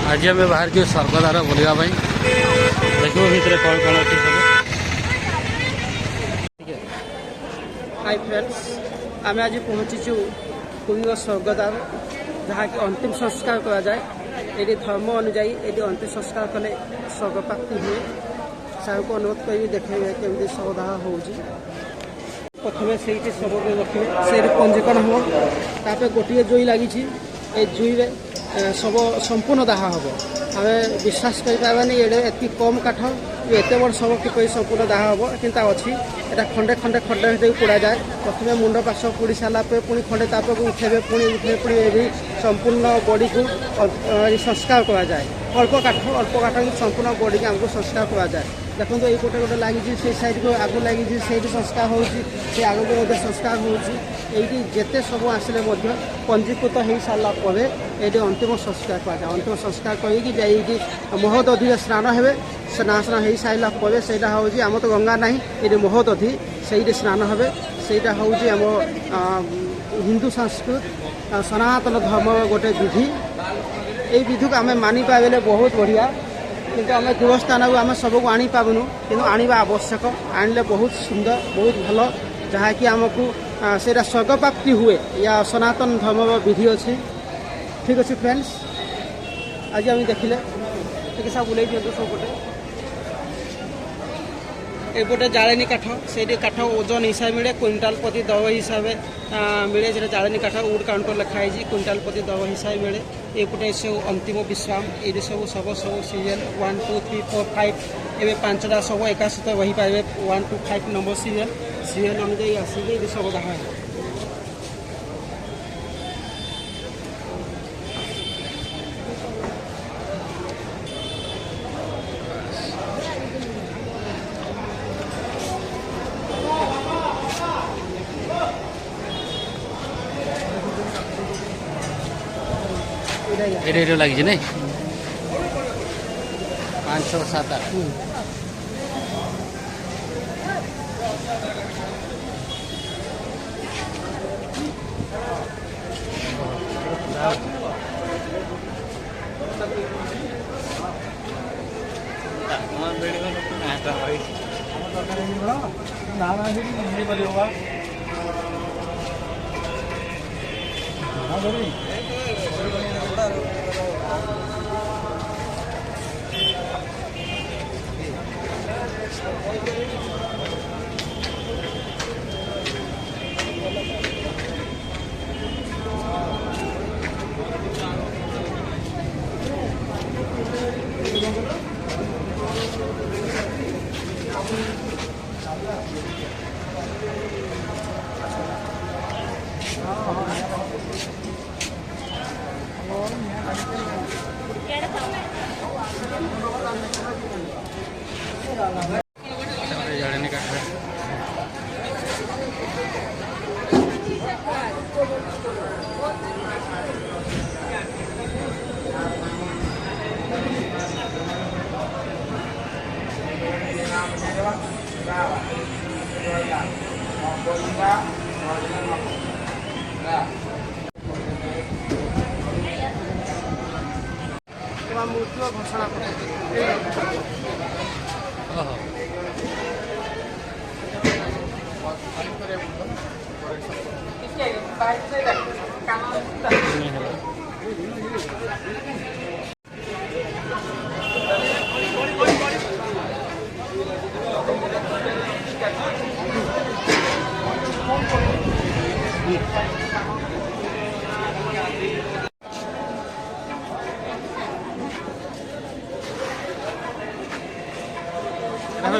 आज आम बाहर जो स्वर्गद्वार बुलवाई देखो भितर कौन कौन अच्छे सब। हाय फ्रेंड्स, आम आज पहुँचीचु पुरी स्वर्गद्वार जहाँ कि अंतिम संस्कार करा जाए। ये धर्म अनुजाई ये अंतिम संस्कार कले स्वर्ग प्राप्ति हुए। साहू को अनुरोध करी देखे केमी शवदाह हो प्रथम से शव रखे से पंजीकरण हम तापर गोटे जुई लगी जुईरे शव संपूर्ण दाह हम। आम विश्वास करें ये कम काठ एत बड़ शव किपर संपूर्ण दाह हम कि अच्छी एटा खंडे खंडे खंडे भर पोड़ा जाए। प्रथम मुंड पार्श्व पोड़ी सारा पुणी खंडे ताप को उठे पुणी संपूर्ण बॉडी को संस्कार करा जाए। अल्प काठ संपूर्ण बॉडी को आमको संस्कार करा जाए। देखो ये गोटे गोटे लगी से सैड को आगू लगी से संस्कार हो आगे को संस्कार होते सब आसिले पंजीकृत हो सारा पर ये अंतिम संस्कार करा। अंतिम संस्कार करके महोदधि स्नान हे स्नान हो सारा पर से आम तो गंगा ना ये महोदधि से स्नान हे से हूँ आम हिंदू संस्कृत सनातन धर्म गोटे विधि। ये विधि को आम मानी पाइले बहुत बढ़िया किंतु आम दूर स्थान को आम सबको आनी पाबुनु किंतु आनिबा आवश्यक। आनिले बहुत सुंदर बहुत भल जहाँकि आमको से स्वर्ग प्राप्ति हुए या सनातन धर्म विधि अच्छी। ठीक अच्छे फ्रेंड्स, आज आम देखिले टे सब बुले दिखाँ सबपटे एपटे जालेनी काठ से काठ ओजन हिसाब मिले क्विंटाल प्रति दव हिसाब मिले से जालेनी काठ वुड काउंटर लिखाई क्विंटाल प्रति दव हिसाब मिले। एपटे सब अंतिम विश्राम ये सब सब सब सीरियल 1 2 3 4 5 एवं 5टा सब एका सहित रही पारे 1 2 5 नंबर सीरियल अनुजाई आसिक सब दाह ये लगी नहीं 5 6 7 8 जालेनी काठ मृत्यु घोषणा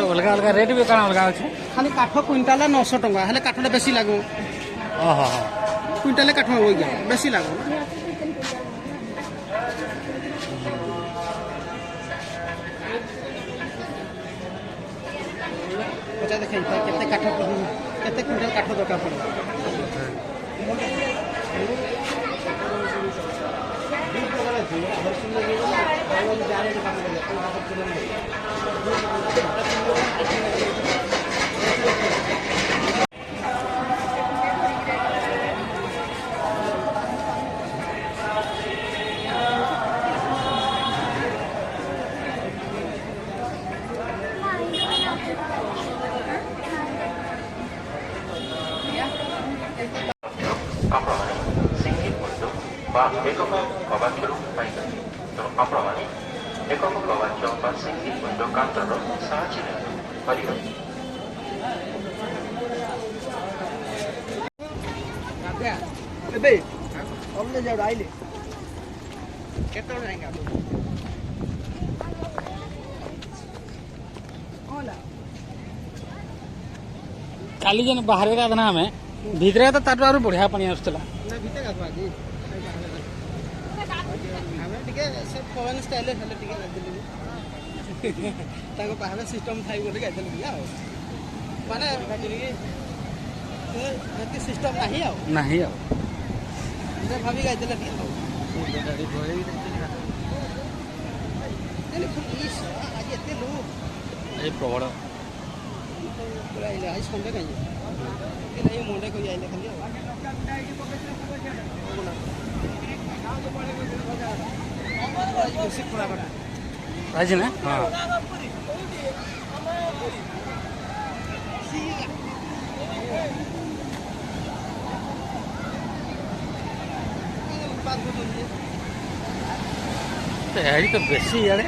अलग अलग रेट भी कौन अलग अच्छे खाली काठ क्विंटाल 900 टंका हेले काठटा बेसी लागो। क्विंटाल काठ हो गया बेसी लागो पचा देखे केते काठ केते क्विंटाल काठ दरकार पड़े। ବା ଏକକ କବାଚରୁ ପାଇପାରିବେ। ତେଣୁ ଆପଣମାନେ ଏକକ କବାଚ ବା ସିଙ୍ଗଲ ୱିଣ୍ଡୋ କାଉଣ୍ଟରର ସାହାଯ୍ୟ କରିପାରିବେ। ଏବେ ଅଲଗା ଯାଉ ଆଇଲେ କେତେବେଳେ ଯାଇଁକା କାଲି ଯେନ୍ ବାହାରେ ଗାଧନା ଆମେ ଭିତରେ ତ ତାଠୁ ଆହୁରି ବଢିଆ ପାଣି ଆସୁଥିଲା। ନା ଭିତରେ ଗାଧୁଆ ଆଜି ଆମେ ଟିକେ ସେ ଫରେନ୍ ଷ୍ଟାଇଲରେ ହେଲେ ଟିକେ ଗାଧେଇଲୁ ତାଙ୍କ ପାହାଡ଼ ସିଷ୍ଟମ୍ ଥାଇ ବୋଲି ଗାଧେଇଲୁ ଟିକେ ଆଉ ମାନେ ଏତେ ସିଷ୍ଟମ୍ ନାହିଁ ଆଉ ନାହିଁ ଆଉ ଭାବି ଗାଧେଇଲେ ଟିକେ ଆଉ ଆଜି ଏତେ ଲୋକ ଏଇ ପ୍ରବଳ ଆଇଲେ ଆଜି ସନ୍ଧ୍ୟା କାହିଁ ମଣ୍ଡେ କରି ଆଇଲେ ଖାଲି ବେଶୀ ଖରା କଥା ଆଜି ନା ହଁ ଏଠି ତ ବେଶୀ ଇଆଡ଼େ